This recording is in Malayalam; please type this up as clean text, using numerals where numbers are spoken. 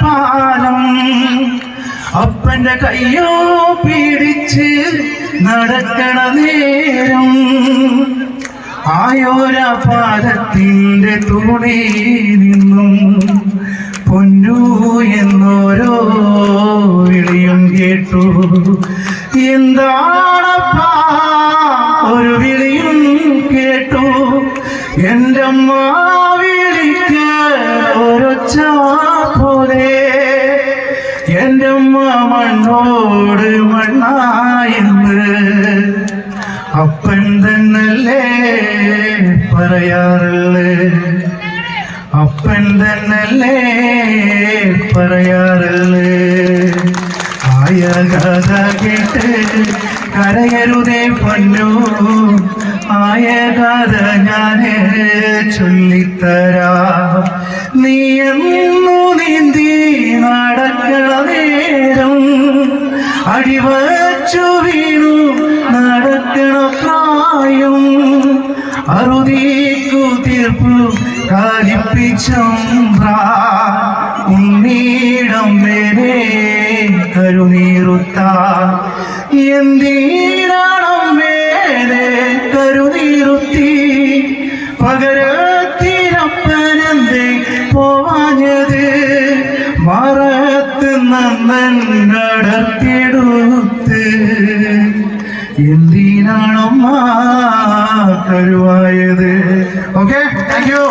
പാലം അപ്പന്റെ കയ്യോ പിടിച്ച് നടക്കണ നേരം ആയോര പാലത്തിന്റെ തുണി നിന്നും പൊന്നു എന്നോരോ വിളിയും കേട്ടു. എന്താണപ്പാ ഒരു വിളിയും കേട്ടു. എൻ്റെ അമ്മ വിളിക്ക് ഒരൊച്ച പോലെ എൻ്റെ അമ്മ മണ്ണോട് മണ്ണായെന്ന് അപ്പൻ തന്നല്ലേ പറയാറുള്ളേ, അപ്പൻ തന്നല്ലേ പറയാറുള്ളേ. ആയ കഥ കേട്ട് കരയരുതേ പൊന്നു, ആയ കഥ ഞാന് ചൊല്ലിത്തരാ. നീ എന്നു നീന്തി നടക്കണ നേരം അടിവച്ചു വീണു നടക്കണ പ്രായം അറുതിക്കു തീർപ്പു കാലിപ്പിച്ചമ്പ്ര ഉണ്ണീടം വേരെ കരുനീറുത്ത. എന്തിനാണം വേരെ കരുനീറുത്തി പകരത്തിനപ്പനെന്തേ പോവാഞ്ഞത് മറത്ത് നന്നൻ നടത്തിയെടുത്ത്. എന്തിനാണമ്മ കരുവായത്? Okay, thank U.